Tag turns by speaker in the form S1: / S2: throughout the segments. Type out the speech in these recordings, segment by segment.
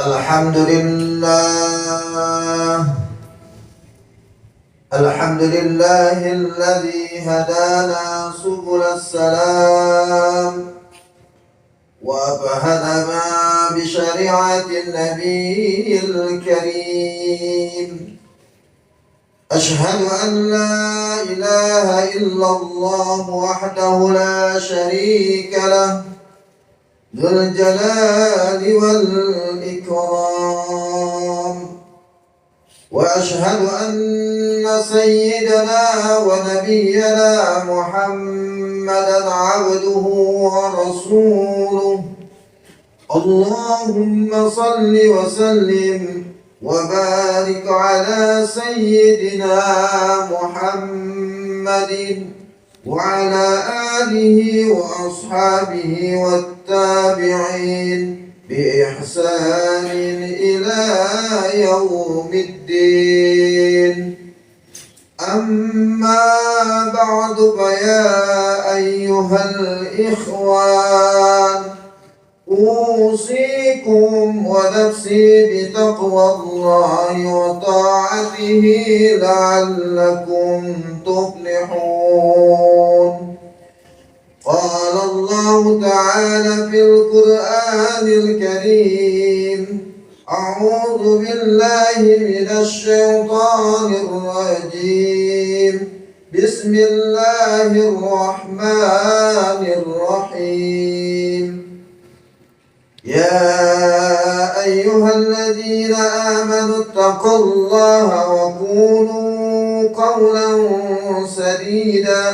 S1: Alhamdulillah alladzi hadana subul salam wa fahadana bi syari'atin nabiyil karim. Ashhadu an la ilaha illallah wahdahu la syarika lah dzul jalali wal ikram. وأشهد أن سيدنا ونبينا محمدا عبده ورسوله. اللهم صل وسلم وبارك على سيدنا محمد وعلى آله وأصحابه والتابعين بإحسان إلى يوم الدين. أما بعد فيا أيها الإخوان أوصيكم ونفسي بتقوى الله وطاعته لعلكم تفلحون. قال الله تعالى في القرآن الكريم: أعوذ بالله من الشيطان الرجيم. بسم الله الرحمن الرحيم. يا أيها الذين آمنوا اتقوا الله وقولوا قولا سديدا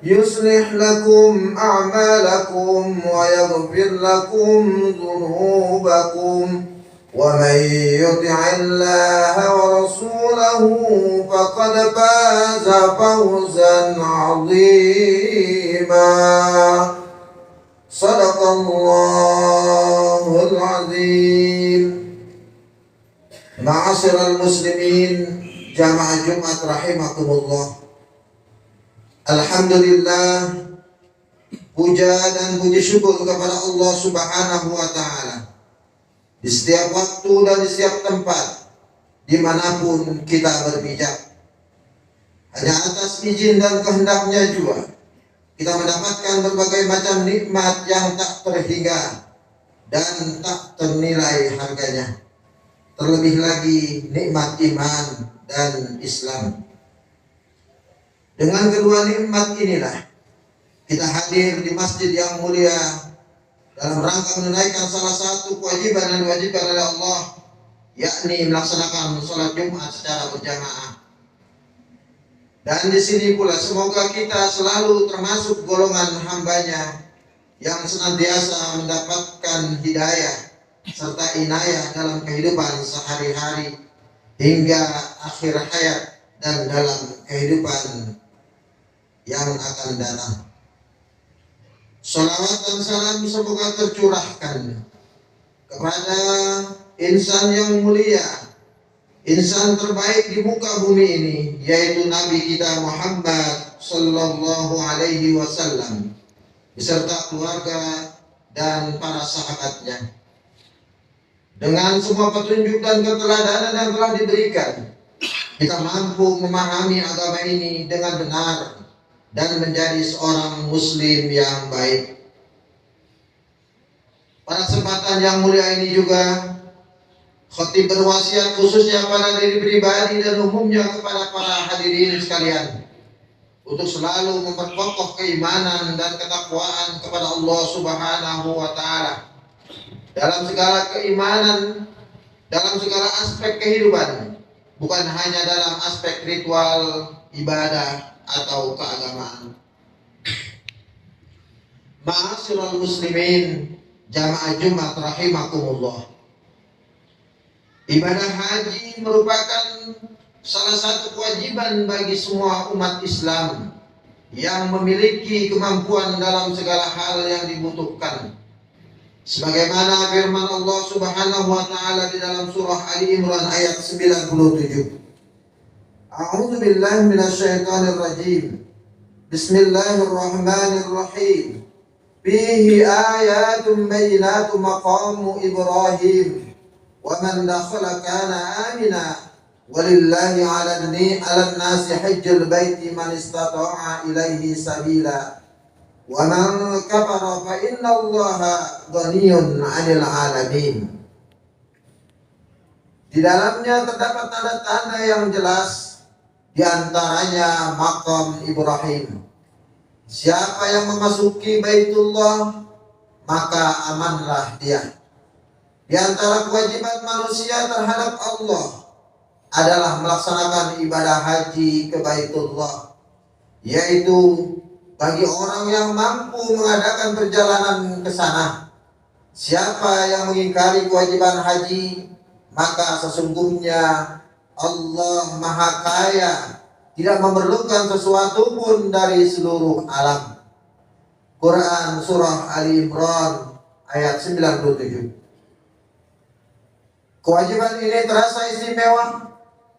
S1: يصلح لكم أعمالكم ويغفر لكم ذنوبكم ومن يطع الله ورسوله فقد فاز فوزا عظيما. صدق الله العظيم. Ma'asyiral muslimin, jamaah Jumat rahimakumullah. Alhamdulillah, puja dan puji syukur kepada Allah Subhanahu wa Ta'ala di setiap waktu dan di setiap tempat dimanapun kita berpijak. Hanya atas izin dan kehendaknya juga kita mendapatkan berbagai macam nikmat yang tak terhingga dan tak ternilai harganya. Terlebih lagi nikmat iman dan Islam. Dengan kedua nikmat inilah kita hadir di masjid yang mulia dalam rangka menunaikan salah satu kewajiban yang diwajibkan oleh Allah, yakni melaksanakan sholat Jumat secara berjamaah. Dan di sini pula semoga kita selalu termasuk golongan hambanya yang senantiasa mendapatkan hidayah serta inayah dalam kehidupan sehari-hari hingga akhir hayat dan dalam kehidupan yang akan datang. Salawat dan salam semoga tercurahkan kepada insan yang mulia, insan terbaik di muka bumi ini, yaitu Nabi kita Muhammad sallallahu alaihi wasallam beserta keluarga dan para sahabatnya. Dengan semua petunjuk dan keteladanan yang telah diberikan, kita mampu memahami agama ini dengan benar dan menjadi seorang muslim yang baik. Pada kesempatan yang mulia ini juga khatib berwasiat khususnya pada diri pribadi dan umumnya kepada para hadirin sekalian untuk selalu memperkokoh keimanan dan ketakwaan kepada Allah Subhanahu wa Ta'ala dalam segala keimanan, dalam segala aspek kehidupan, bukan hanya dalam aspek ritual, ibadah atau keagamaan. Ma'asyiral muslimin, jamaah Jumat rahimakumullah. Ibadah haji merupakan salah satu kewajiban bagi semua umat Islam yang memiliki kemampuan dalam segala hal yang dibutuhkan. Sebagaimana firman Allah Subhanahu wa Ta'ala di dalam surah Ali Imran ayat 97. A'udzu billahi minasyaitonir rajim. Bismillahirrahmanirrahim. Fihi ayatun bayyinatun maqamu Ibrahim wa man dakhala kana amina walillahi 'alan nasi hajjul baiti man istata'a ilaihi sabila wa man kafara fa innallaha ghaniyyun 'anil 'alamin. Di dalamnya terdapat tanda-tanda yang jelas, di antaranya makam Ibrahim. Siapa yang memasuki Baitullah maka amanlah dia. Di antara kewajiban manusia terhadap Allah adalah melaksanakan ibadah haji ke Baitullah, yaitu bagi orang yang mampu mengadakan perjalanan ke sana. Siapa yang mengingkari kewajiban haji, maka sesungguhnya Allah Maha Kaya, tidak memerlukan sesuatu pun dari seluruh alam. Quran Surah Ali Imran ayat 97. Kewajiban ini terasa istimewa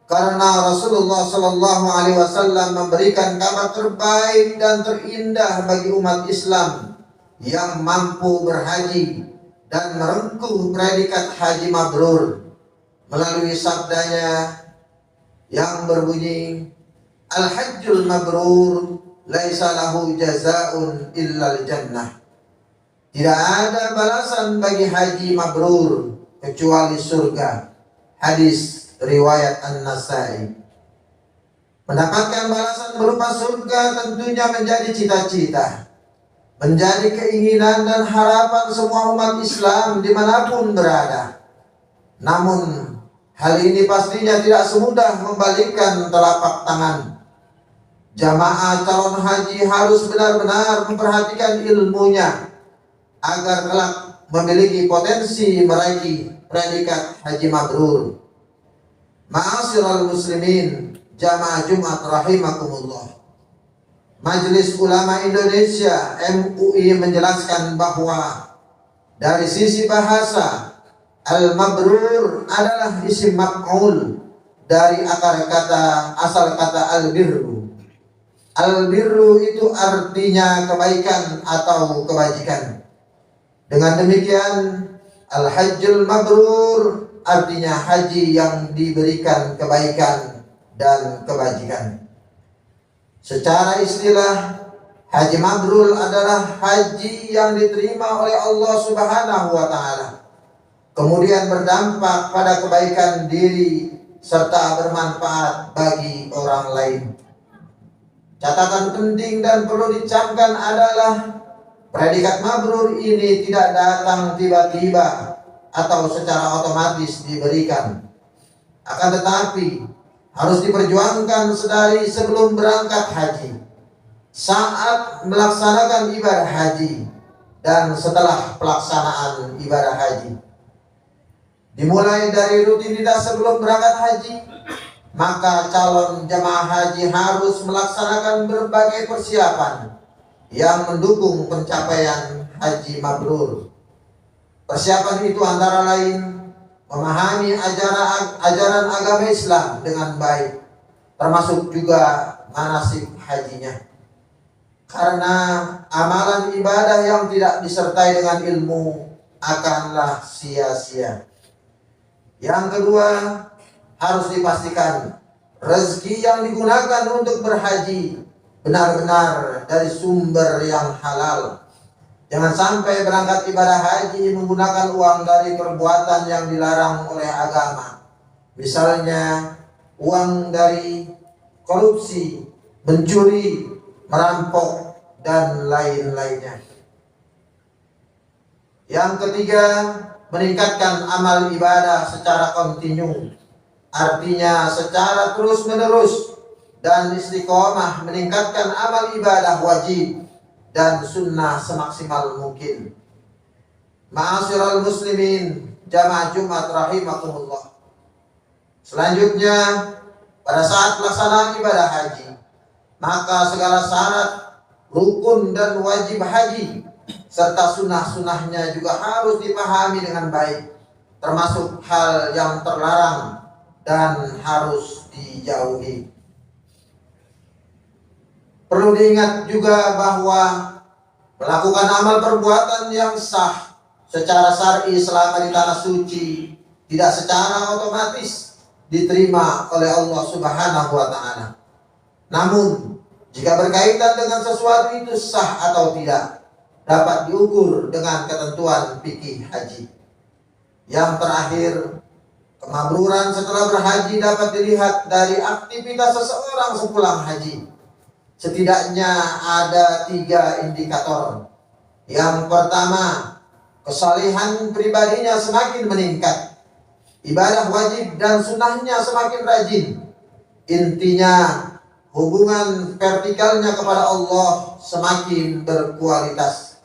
S1: karena Rasulullah Shallallahu Alaihi Wasallam memberikan kabar terbaik dan terindah bagi umat Islam yang mampu berhaji dan merengkuh predikat haji mabrur melalui sabdanya yang berbunyi, Al-Hajjul Mabrur laisa lahu jazaa'un illal jannah. Tidak ada balasan bagi haji mabrur kecuali surga. Hadis riwayat An-Nasa'i. Mendapatkan balasan berupa surga tentunya menjadi cita-cita, menjadi keinginan dan harapan semua umat Islam dimanapun berada. Namun hal ini pastinya tidak semudah membalikkan telapak tangan. Jamaah calon haji harus benar-benar memperhatikan ilmunya agar kelak memiliki potensi meraih predikat haji mabrur. Ma'asyiral muslimin, jamaah Jumat rahimakumullah. Majelis Ulama Indonesia MUI menjelaskan bahwa dari sisi bahasa, al-mabrur adalah isim maf'ul dari asal kata al-birru. Al-birru itu artinya kebaikan atau kebajikan. Dengan demikian, al-hajjul mabrur artinya haji yang diberikan kebaikan dan kebajikan. Secara istilah, haji mabrur adalah haji yang diterima oleh Allah Subhanahu wa Ta'ala, kemudian berdampak pada kebaikan diri serta bermanfaat bagi orang lain. Catatan penting dan perlu dicamkan adalah predikat mabrur ini tidak datang tiba-tiba atau secara otomatis diberikan. Akan tetapi harus diperjuangkan sedari sebelum berangkat haji, saat melaksanakan ibadah haji, dan setelah pelaksanaan ibadah haji. Dimulai dari rutinitas sebelum berangkat haji, maka calon jemaah haji harus melaksanakan berbagai persiapan yang mendukung pencapaian haji mabrur. Persiapan itu antara lain memahami ajaran agama Islam dengan baik, termasuk juga manasik hajinya. Karena amalan ibadah yang tidak disertai dengan ilmu akanlah sia-sia. Yang kedua, harus dipastikan rezeki yang digunakan untuk berhaji benar-benar dari sumber yang halal. Jangan sampai berangkat ibadah haji menggunakan uang dari perbuatan yang dilarang oleh agama. Misalnya uang dari korupsi, mencuri, merampok, dan lain-lainnya. Yang ketiga, meningkatkan amal ibadah secara kontinu, artinya secara terus-menerus dan istiqomah meningkatkan amal ibadah wajib dan sunnah semaksimal mungkin. Ma'asyiral muslimin, jamaah Jumat rahimakumullah. Selanjutnya, pada saat pelaksanaan ibadah haji, maka segala syarat, rukun dan wajib haji serta sunnah-sunnahnya juga harus dipahami dengan baik, termasuk hal yang terlarang dan harus dijauhi. Perlu diingat juga bahwa melakukan amal perbuatan yang sah secara syar'i selama di tanah suci tidak secara otomatis diterima oleh Allah Subhanahu wa taala. Namun, jika berkaitan dengan sesuatu itu sah atau tidak, dapat diukur dengan ketentuan fikih haji. Yang terakhir, kemakruran setelah berhaji dapat dilihat dari aktivitas seseorang sepulang haji. Setidaknya ada 3 indikator. Yang pertama, kesalehan pribadinya semakin meningkat. Ibadah wajib dan sunnahnya semakin rajin. Intinya, hubungan vertikalnya kepada Allah semakin berkualitas.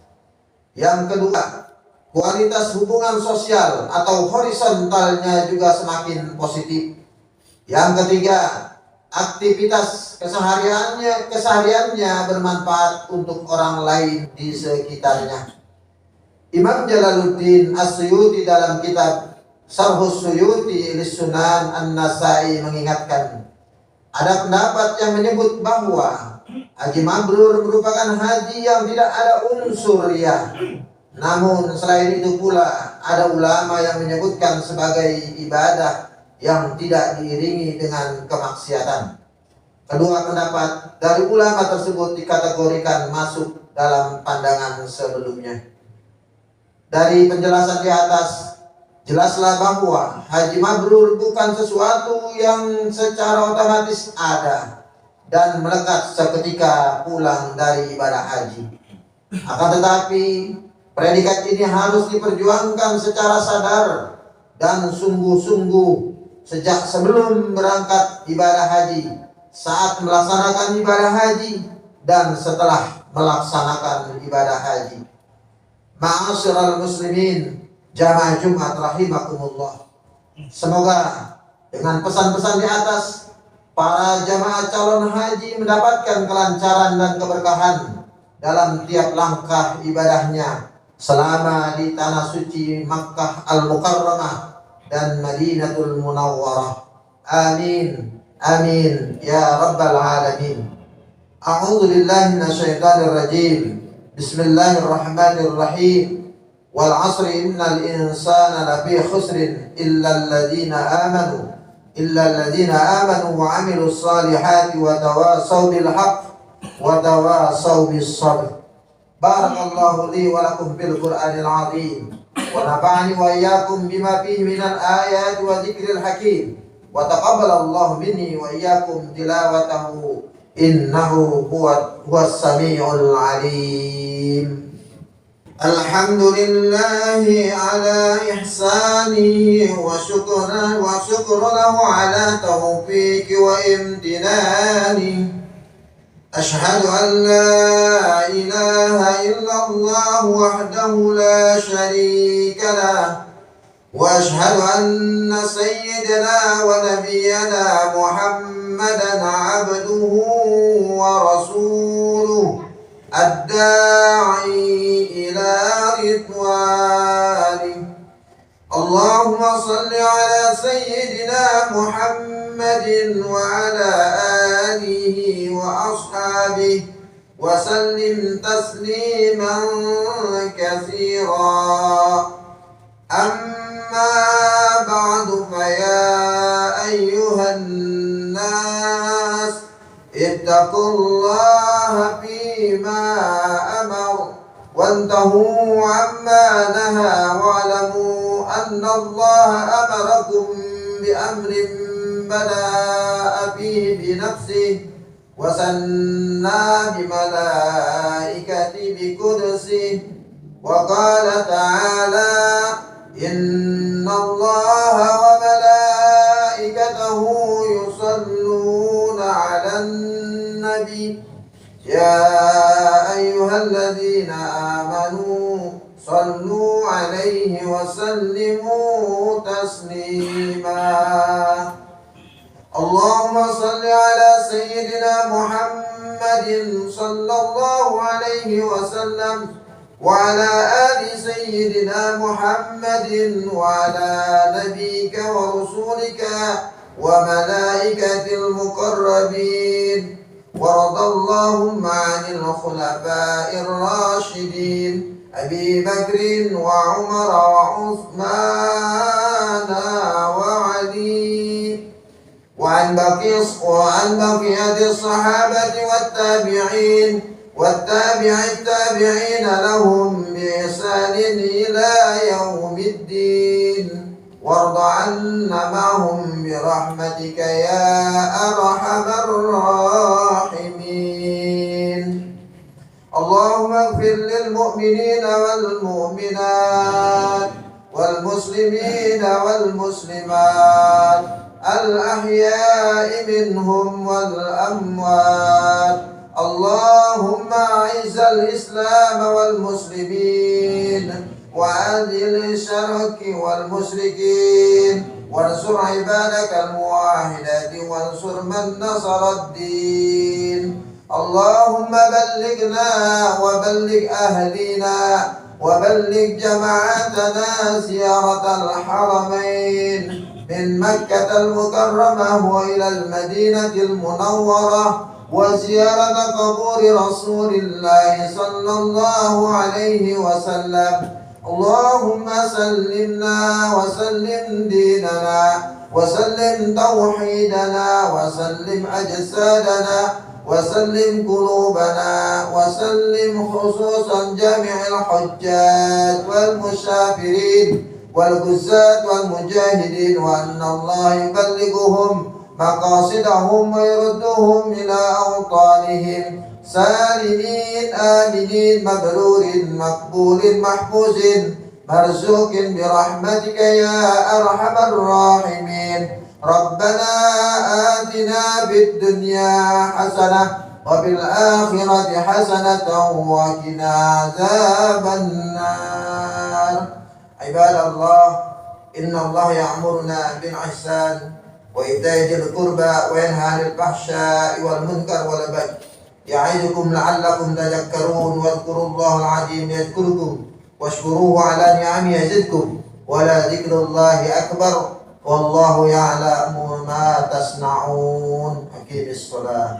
S1: Yang kedua, kualitas hubungan sosial atau horizontalnya juga semakin positif. Yang ketiga, aktivitas kesehariannya bermanfaat untuk orang lain di sekitarnya. Imam Jalaluddin As-Suyuti dalam kitab Syarhus Suyuti lis-Sunan An-Nasai mengingatkan, ada pendapat yang menyebut bahwa haji mabrur merupakan haji yang tidak ada unsur riyah. Namun selain itu pula ada ulama yang menyebutkan sebagai ibadah yang tidak diiringi dengan kemaksiatan. Kedua pendapat dari ulama tersebut dikategorikan masuk dalam pandangan sebelumnya. Dari penjelasan di atas, jelaslah bahwa haji mabrur bukan sesuatu yang secara otomatis ada dan melekat seketika pulang dari ibadah haji. Akan tetapi, predikat ini harus diperjuangkan secara sadar dan sungguh-sungguh sejak sebelum berangkat ibadah haji, saat melaksanakan ibadah haji, dan setelah melaksanakan ibadah haji. Ma'asyiral muslimin, jamaah Jumat rahimakumullah. Semoga dengan pesan-pesan di atas, para jamaah calon haji mendapatkan kelancaran dan keberkahan dalam tiap langkah ibadahnya selama di tanah suci Makkah Al-Mukarramah dan Madinatul Munawwarah. Amin. Amin ya rabbal alamin. A'udzu billahi minasyaitonir rajim. Bismillahirrahmanirrahim. Wal 'asri innal insana lafi khusrin illa alladziina amanu wa 'amilus salihati wa tawasaw bil haqq wa tawasaw bis sabr. Barakallahu li wa lakum fil Qur'anil 'azim. Wa nafa'ani wa iyyakum bima fihi minal ayati wa dzikril hakim. Wa taqabbalallahu minni wa iyyakum tilawatahu innahu huwas samiul alim. Alhamdulillahi ala ihsanihi wa syukru lahu ala taufiqi wa imtinani. Ashhadu an la ilaha illallah wahdahu la syarika lah. وأشهد أن سيدنا ونبينا محمدا عبده ورسوله الداعي إلى رضوانه. اللهم صل على سيدنا محمد وعلى آله وأصحابه وسلم تسليما كثيرا. أما بعد فيا أيها الناس اتقوا الله فيما أمر وانتهوا عما نهى واعلموا أن الله أمركم بأمر بدأ فيه بنفسه وثنى بملائكته بقدسه وقال تعالى إن الله وملائكته يصلون على النبي يا أيها الذين آمنوا صلوا عليه وسلموا تسليما. اللهم صل على سيدنا محمد صلى الله عليه وسلم وعلى آل سيدنا محمد وعلى نبيك ورسولك وملائكة المقربين. وارض اللهم عن الخلفاء الراشدين أبي بكر وعمر وعثمان وعلي وعن بقية الصحابة والتابع التابعين لهم بإحسان إلى يوم الدين، وارض عنا معهم برحمتك يا أرحم الراحمين. اللهم اغفر للمؤمنين والمؤمنات والمسلمين والمسلمات الأحياء منهم والأموات. اللهم أعز الإسلام والمسلمين وأذل الشرك والمشركين، وانصر عبادك الموحدات وانصر من نصر الدين. اللهم بلغنا وبلغ أهلنا وبلغ جماعتنا زيارة الحرمين من مكة المكرمة وإلى المدينة المنورة، وزيارة قبور رسول الله صلى الله عليه وسلم. اللهم سلمنا وسلم ديننا وسلم توحيدنا وسلم أجسادنا وسلم قلوبنا وسلم خصوصا جميع الحجاج والمسافرين والغزاة والمجاهدين، وأن الله يبلغهم مقاصدهم ويردهم إلى أوطانهم سالمين آمنين مبرورين مقبول محفوظ مرزوق برحمتك يا أرحم الراحمين. ربنا آتنا في الدنيا حسنة وفي الآخرة حسنة وقنا عذاب النار. عباد الله، إن الله يأمرنا بالإحسان وإيتاء ذي القربى وينهى عن الفحشاء والمنكر والبغي يعظكم لعلكم تذكرون. واذكروا الله العظيم يذكركم واشكروه على نعمه يزدكم ولذكر الله أكبر والله يعلم ما تصنعون. أقيم الصلاة.